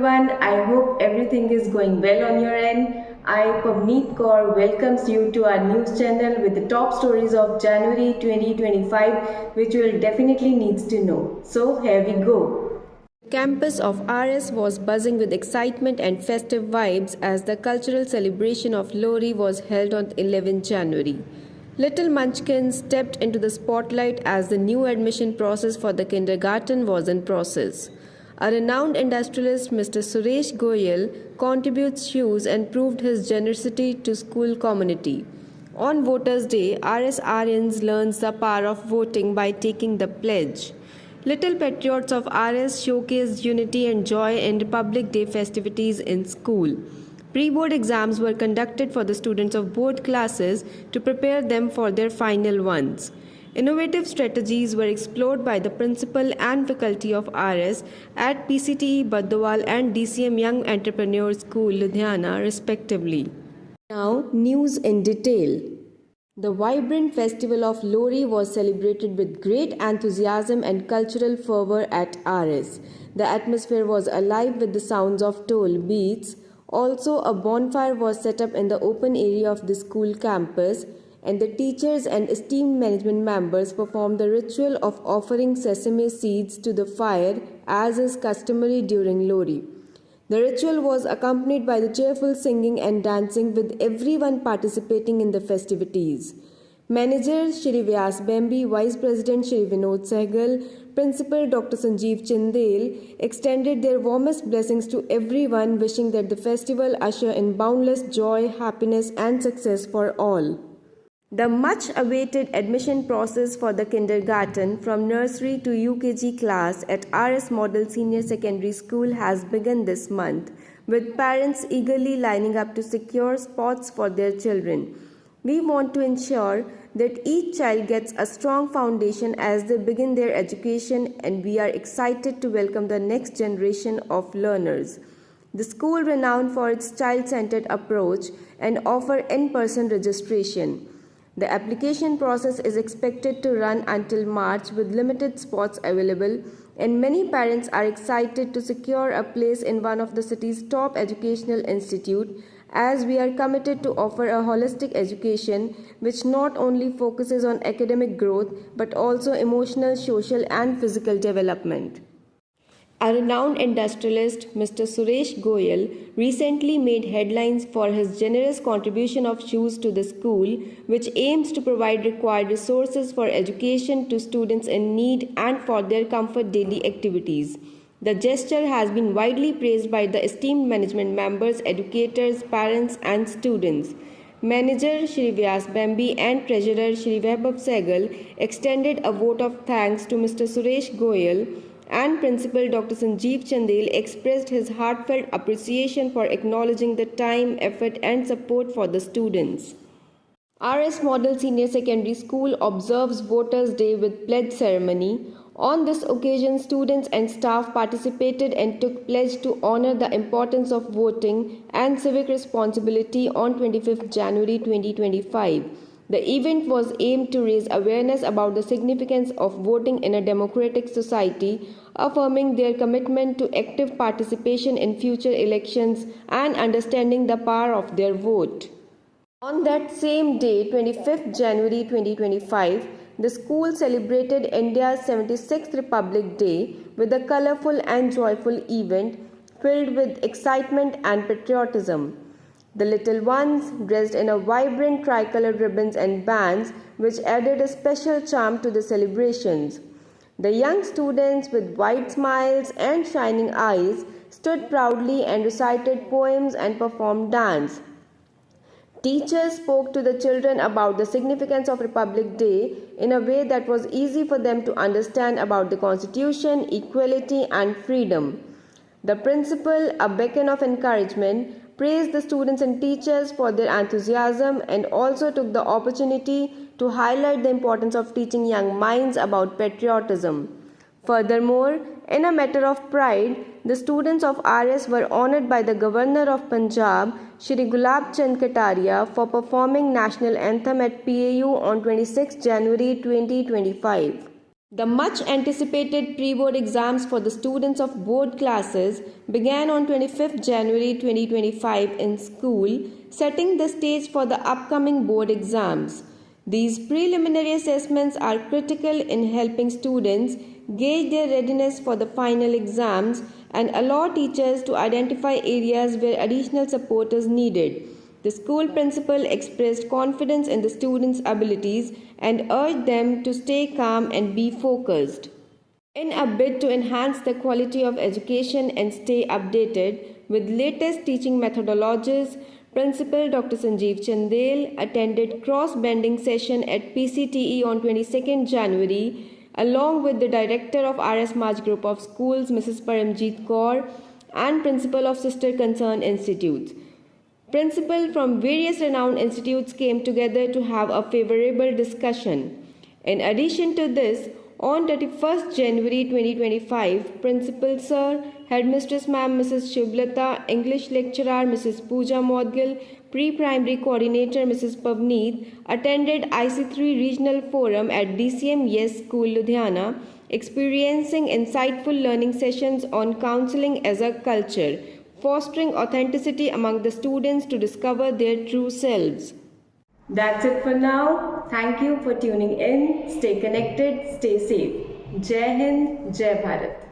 everyone. I hope everything is going well on your end. I, Pavneet Kaur, welcomes you to our news channel with the top stories of January 2025, which you will definitely needs to know. So here we go. The campus of RS was buzzing with excitement and festive vibes as the cultural celebration of Lohri was held on 11 January. Little Munchkins stepped into the spotlight as the new admission process for the kindergarten was in process. A renowned industrialist, Mr. Suresh Goyal, contributes shoes and proved his generosity to school community. On Voters' Day, RSRians learns the power of voting by taking the pledge. Little Patriots of RS showcased unity and joy in Republic Day festivities in school. Pre-board exams were conducted for the students of both classes to prepare them for their final ones. Innovative strategies were explored by the principal and faculty of RS at PCTE Badwal and DCM Young Entrepreneur School, Ludhiana, respectively. Now, news in detail. The vibrant festival of Lohri was celebrated with great enthusiasm and cultural fervour at RS. The atmosphere was alive with the sounds of toll beats. Also, a bonfire was set up in the open area of the school campus, and the teachers and esteemed management members performed the ritual of offering sesame seeds to the fire as is customary during Lohri. The ritual was accompanied by the cheerful singing and dancing with everyone participating in the festivities. Manager Shri Vyas Bembi, Vice President Shri Vinod Sehgal, Principal Dr. Sanjeev Chandel extended their warmest blessings to everyone, wishing that the festival usher in boundless joy, happiness and success for all. The much-awaited admission process for the kindergarten from nursery to UKG class at RS Model Senior Secondary School has begun this month, with parents eagerly lining up to secure spots for their children. We want to ensure that each child gets a strong foundation as they begin their education, and we are excited to welcome the next generation of learners. The school, renowned for its child-centered approach and offer in-person registration. The application process is expected to run until March with limited spots available, and many parents are excited to secure a place in one of the city's top educational institutes, as we are committed to offer a holistic education which not only focuses on academic growth but also emotional, social and physical development. A renowned industrialist, Mr. Suresh Goyal, recently made headlines for his generous contribution of shoes to the school, which aims to provide required resources for education to students in need and for their comfort daily activities. The gesture has been widely praised by the esteemed management members, educators, parents and students. Manager Shri Vyas Bembi and Treasurer Shri Vaibhav Sehgal extended a vote of thanks to Mr. Suresh Goyal, and Principal Dr. Sanjeev Chandel expressed his heartfelt appreciation for acknowledging the time, effort and support for the students. RS Model Senior Secondary School observes Voters' Day with pledge ceremony. On this occasion, students and staff participated and took pledge to honor the importance of voting and civic responsibility on 25th January 2025. The event was aimed to raise awareness about the significance of voting in a democratic society, affirming their commitment to active participation in future elections and understanding the power of their vote. On that same day, 25th January 2025, the school celebrated India's 76th Republic Day with a colorful and joyful event filled with excitement and patriotism. The little ones, dressed in a vibrant tricolour ribbons and bands, which added a special charm to the celebrations. The young students, with wide smiles and shining eyes, stood proudly and recited poems and performed dance. Teachers spoke to the children about the significance of Republic Day in a way that was easy for them to understand about the Constitution, equality and freedom. The principal, a beacon of encouragement, praised the students and teachers for their enthusiasm and also took the opportunity to highlight the importance of teaching young minds about patriotism. Furthermore, in a matter of pride, the students of RS were honoured by the Governor of Punjab, Shri Gulab Chand Kataria, for performing National Anthem at PAU on 26 January 2025. The much anticipated pre-board exams for the students of board classes began on 25th January 2025 in school, setting the stage for the upcoming board exams. These preliminary assessments are critical in helping students gauge their readiness for the final exams and allow teachers to identify areas where additional support is needed. The school principal expressed confidence in the students' abilities and urged them to stay calm and be focused. In a bid to enhance the quality of education and stay updated with latest teaching methodologies, Principal Dr. Sanjeev Chandel attended cross-bending session at PCTE on 22nd January along with the Director of RS Maj Group of Schools, Mrs. Paramjeet Kaur, and Principal of Sister Concerned Institutes. Principals from various renowned institutes came together to have a favorable discussion. In addition to this, on 31st January 2025, Principal Sir, Headmistress Ma'am Mrs. Shubhlata, English Lecturer Mrs. Pooja Modgil, Pre-Primary Coordinator Mrs. Pavneet attended IC3 Regional Forum at DCM Yes School Ludhiana, experiencing insightful learning sessions on counseling as a culture, fostering authenticity among the students to discover their true selves. That's it for now. Thank you for tuning in. Stay connected, stay safe. Jai Hind, Jai Bharat.